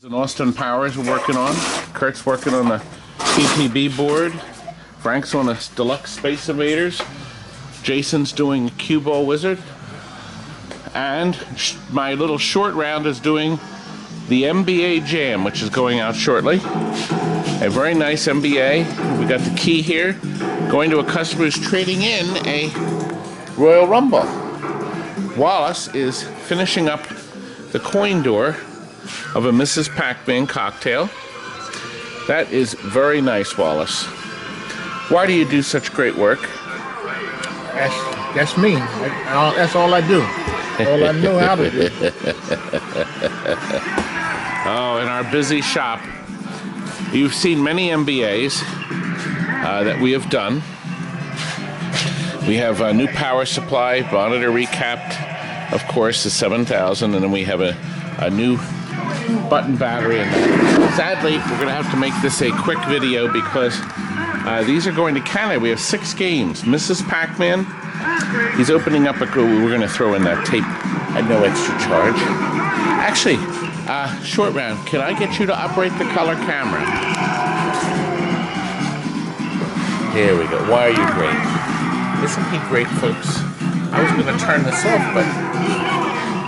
And Austin Powers we're working on. Kurt's working on the PPB board. Frank's on a deluxe Space Invaders. Jason's doing Cue Ball Wizard. And my little short round is doing the NBA Jam, which is going out shortly. A very nice NBA. We got the key here. Going to a customer who's trading in a Royal Rumble. Wallace is finishing up the coin door of a Mrs. Pac-Man cocktail. That is very nice, Wallace. Why do you do such great work? That's me. That's all I do. All I know how to do. Oh, in our busy shop, you've seen many MBAs that we have done. We have a new power supply, monitor recapped, of course, the 7000, and then we have a new button battery. And sadly, we're going to have to make this a quick video because these are going to Canada. We have 6 games. Mrs. Pac-Man, he's opening up a group. We're going to throw in that tape at no extra charge. Actually, short round, can I get you to operate the color camera? Here we go. Why are you great? Isn't he great, folks? I was going to turn this off, but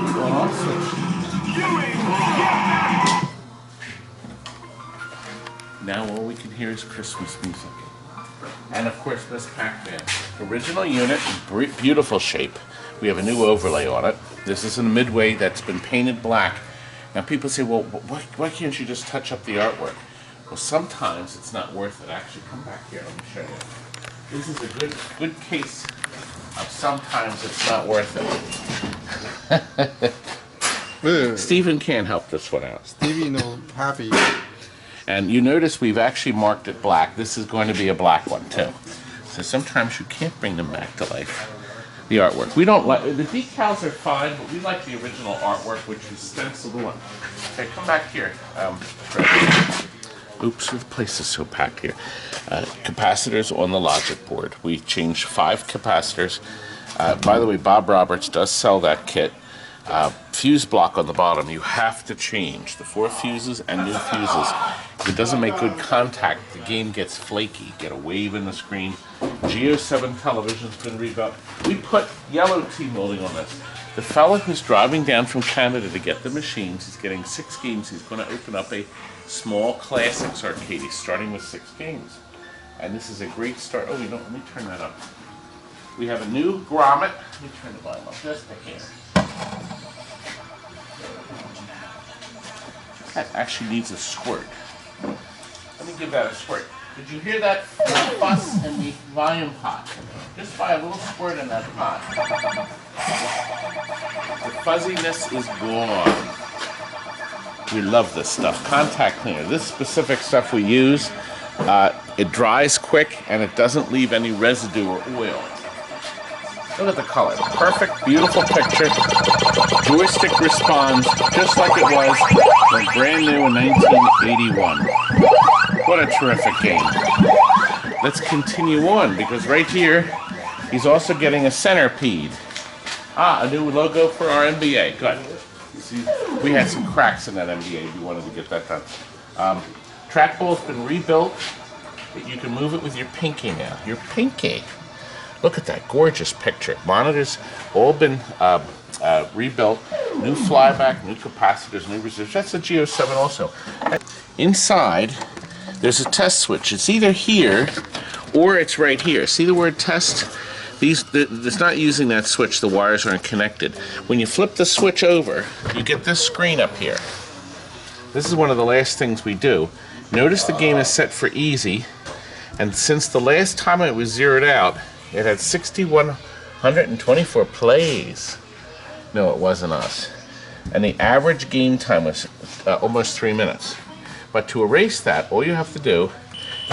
it's going off switch. Now all we can hear is Christmas music. And of course, Miss Pac-Man. Original unit, beautiful shape. We have a new overlay on it. This is a midway that's been painted black. Now people say, well, why can't you just touch up the artwork? Well, sometimes it's not worth it. Actually, come back here, let me show you. This is a good case of sometimes it's not worth it. Stephen can't help this one out. Stevie, happy. And you notice we've actually marked it black. This is going to be a black one too. So sometimes you can't bring them back to life. The artwork. We don't like, the decals are fine, but we like the original artwork, which is stenciled on. Okay, come back here. Oops, the place is so packed here. Capacitors on the logic board. We changed 5 capacitors. By the way, Bob Roberts does sell that kit. Fuse block on the bottom, you have to change the 4 fuses and new fuses. If it doesn't make good contact, the game gets flaky. Get a wave in the screen. Geo 7 television's been rebuilt. We put yellow T-molding on this. The fellow who's driving down from Canada to get the machines, he's getting 6 games. He's going to open up a small classics arcade. He's starting with 6 games. And this is a great start. Oh, let me turn that up. We have a new grommet. Let me turn the volume up just a hair. That actually needs a squirt. Let me give that a squirt. Did you hear that fuss in the volume pot? Just buy a little squirt in that pot. The fuzziness is gone. We love this stuff. Contact cleaner. This specific stuff we use, it dries quick and it doesn't leave any residue or oil. Look at the color. Perfect, beautiful picture. Joystick responds just like it was when brand new in 1981. What a terrific game. Let's continue on because right here, he's also getting a Centipede. A new logo for our NBA. Good. See, we had some cracks in that NBA. We wanted to get that done. Trackball's been rebuilt. You can move it with your pinky now. Your pinky. Look at that gorgeous picture. Monitors all been rebuilt. New flyback, new capacitors, new reserves. That's a Geo 7 also. Inside, there's a test switch. It's either here or it's right here. See the word test? It's not using that switch. The wires aren't connected. When you flip the switch over, you get this screen up here. This is one of the last things we do. Notice the game is set for easy. And since the last time it was zeroed out, it had 6,124 plays. No, it wasn't us. And the average game time was almost 3 minutes. But to erase that, all you have to do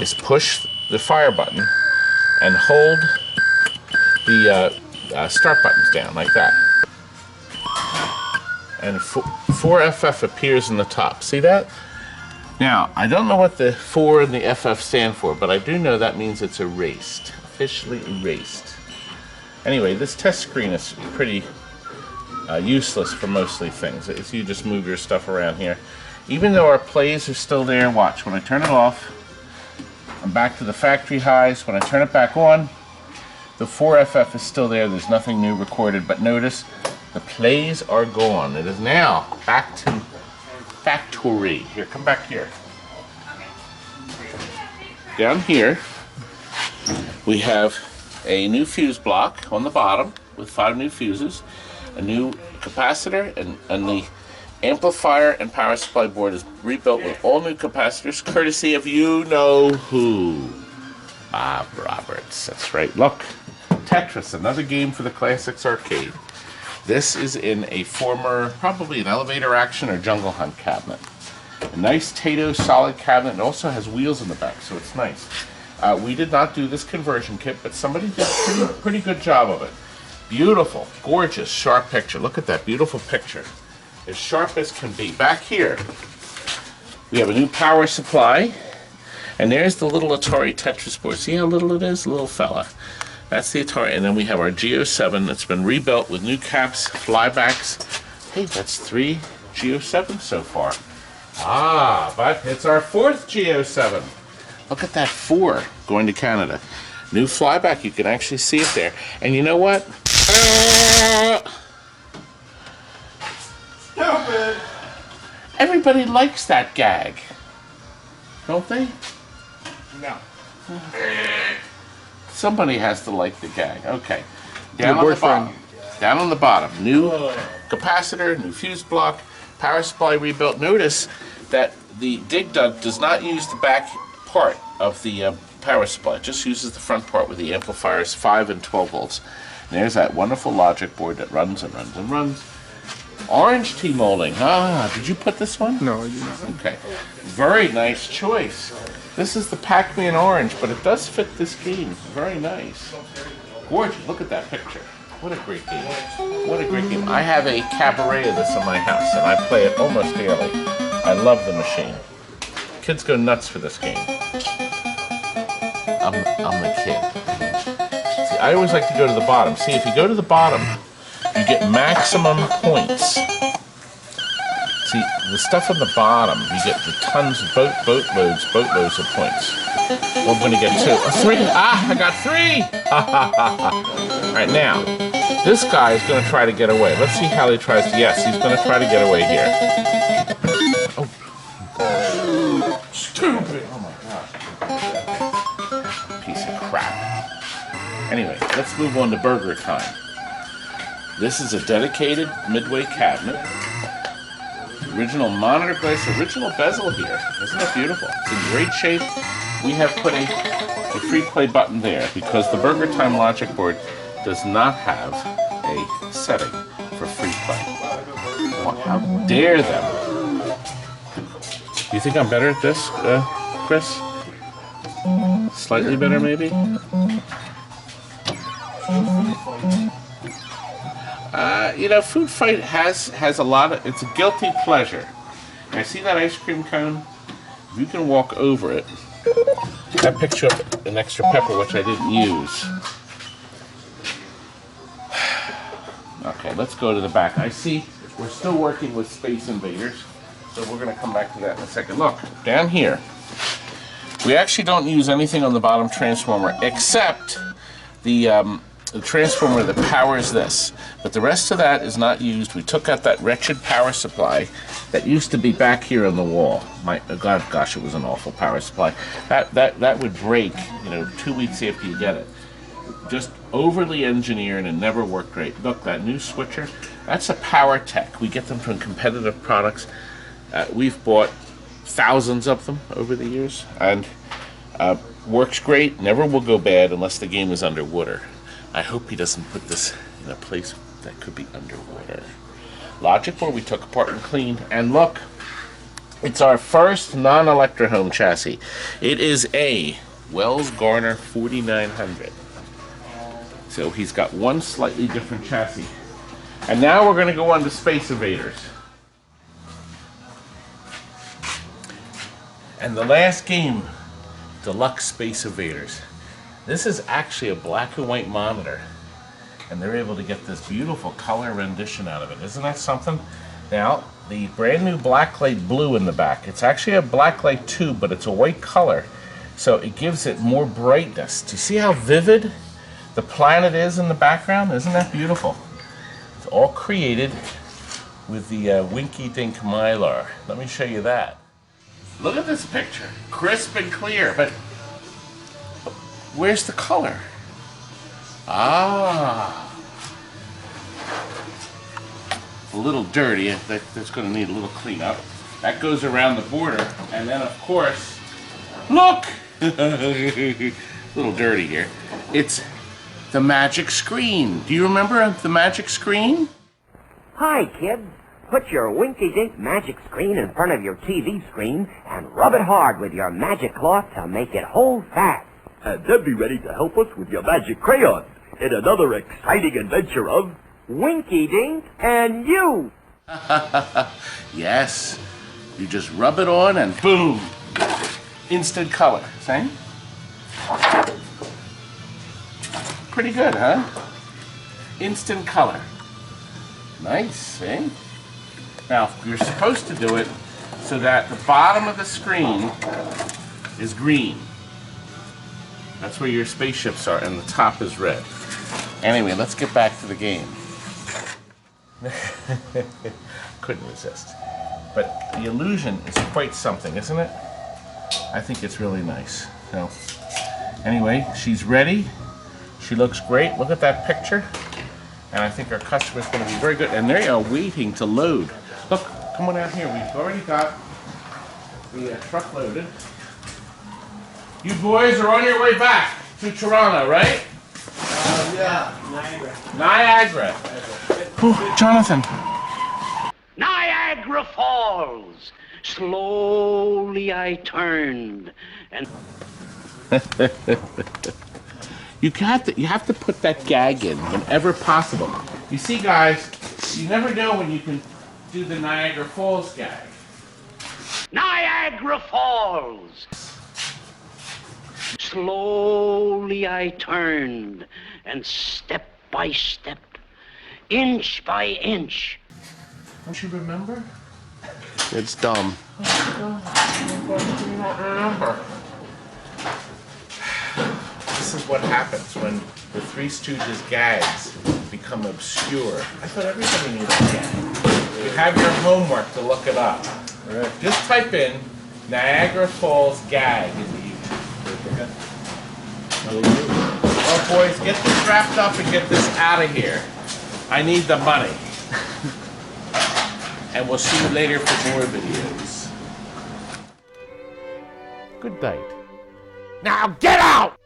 is push the fire button and hold the start buttons down like that. And 4FF appears in the top. See that? Now, I don't know what the 4 and the FF stand for, but I do know that means it's erased. Officially erased. Anyway, this test screen is pretty useless for mostly things. If you just move your stuff around here, Even though our plays are still there, watch, when I turn it off, I'm back to the factory highs. When I turn it back on, the 4FF is still there. There's nothing new recorded, but notice the plays are gone. It is now back to factory. Here, come back here. Down here, we have a new fuse block on the bottom with 5 new fuses, a new capacitor, and the amplifier and power supply board is rebuilt with all new capacitors, courtesy of you-know-who. Bob Roberts. That's right. Look, Tetris, another game for the Classics Arcade. This is in a former, probably an elevator action or jungle hunt cabinet. A nice Tato solid cabinet. It also has wheels in the back, so it's nice. We did not do this conversion kit, but somebody did a pretty good job of it. Beautiful, gorgeous, sharp picture. Look at that beautiful picture. As sharp as can be. Back here, we have a new power supply. And there's the little Atari Tetris board. See how little it is? Little fella. That's the Atari. And then we have our G07 that's been rebuilt with new caps, flybacks. Hey, that's 3 G07s so far. Ah, but it's our 4th G07. Look at that 4 going to Canada. New flyback, you can actually see it there. And you know what? Stupid. Everybody likes that gag. Don't they? No. Somebody has to like the gag. Okay. Your Down on the boyfriend. bottom. Down on the bottom. New capacitor, new fuse block, power supply rebuilt. Notice that the Dig Dug does not use the back part of the power supply. It just uses the front part with the amplifiers, 5 and 12 volts. And there's that wonderful logic board that runs and runs and runs. Orange tea molding. Ah, did you put this one? No, I did not. Okay. Very nice choice. This is the Pac-Man orange, but it does fit this game. Very nice. Gorgeous. Look at that picture. What a great game. What a great game. I have a cabaret of this in my house, and I play it almost daily. I love the machine. Kids go nuts for this game. I'm the kid. See, I always like to go to the bottom. See, if you go to the bottom, you get maximum points. See, the stuff on the bottom, you get the tons of boatloads of points. We're going to get 2. 3. Ah, I got 3! All right, now, this guy is going to try to get away. Let's see how he tries to... Yes, he's going to try to get away here. Oh. Stupid! Oh, my God. Piece of crap. Anyway, let's move on to Burgertime. This is a dedicated Midway cabinet. Original monitor glass, original bezel here. Isn't it beautiful? It's in great shape. We have put a free play button there because the Burgertime logic board does not have a setting for free play. Well, how dare them? Do you think I'm better at this, Chris? Slightly better, maybe? You know, Food Fight has a lot of... It's a guilty pleasure. And I see that ice cream cone. If you can walk over it, that picks up an extra pepper, which I didn't use. Okay, let's go to the back. I see we're still working with Space Invaders, so we're going to come back to that in a second. Look, down here, we actually don't use anything on the bottom transformer except the transformer that powers this, but the rest of that is not used. We took out that wretched power supply that used to be back here on the wall. My God, gosh, it was an awful power supply. That would break, you know, 2 weeks after you get it. Just overly engineered and never worked great. Look, that new switcher, that's a Power Tech. We get them from competitive products. We've bought thousands of them over the years, and works great. Never will go bad unless the game is underwater. I hope he doesn't put this in a place that could be underwater. Logic board we took apart and cleaned. And look, it's our first non-Electro Home chassis. It is a Wells Garner 4900. So he's got one slightly different chassis. And now we're going to go on to Space Invaders. And the last game, Deluxe Space Invaders. This is actually a black and white monitor, and they're able to get this beautiful color rendition out of it. Isn't that something? Now, the brand new blacklight blue in the back. It's actually a blacklight tube, but it's a white color, so it gives it more brightness. Do you see how vivid the planet is in the background? Isn't that beautiful? It's all created with the Winky Dink Mylar. Let me show you that. Look at this picture, crisp and clear, but where's the color? Ah, a little dirty. That's going to need a little cleanup. That goes around the border, and then of course, look, a little dirty here. It's the magic screen. Do you remember the magic screen? Hi, kids. Put your Winky-Dink magic screen in front of your TV screen and rub it hard with your magic cloth to make it hold fast. And then be ready to help us with your magic crayons in another exciting adventure of Winky-Dink and you. Yes. You just rub it on and boom. Instant color. See? Pretty good, huh? Instant color. Nice, see? Now, you're supposed to do it so that the bottom of the screen is green. That's where your spaceships are, and the top is red. Anyway, let's get back to the game. Couldn't resist. But the illusion is quite something, isn't it? I think it's really nice. So, anyway, she's ready. She looks great. Look at that picture. And I think our customer's going to be very good. And they are waiting to load. Look, come on out here. We've already got the truck loaded. You boys are on your way back to Toronto, right? Yeah, Niagara. Niagara. Whew, Jonathan. Niagara Falls. Slowly I turned and You have to put that gag in whenever possible. You see, guys, you never know when you can do the Niagara Falls gag. Niagara Falls. Slowly I turned and step by step, inch by inch. Don't you remember? It's dumb. You don't remember. This is what happens when the Three Stooges gags become obscure. I thought everybody knew that gag. You have your homework to look it up. Right. Just type in Niagara Falls gag into YouTube. Well, boys, get this wrapped up and get this out of here. I need the money. And we'll see you later for more videos. Good night. Now get out!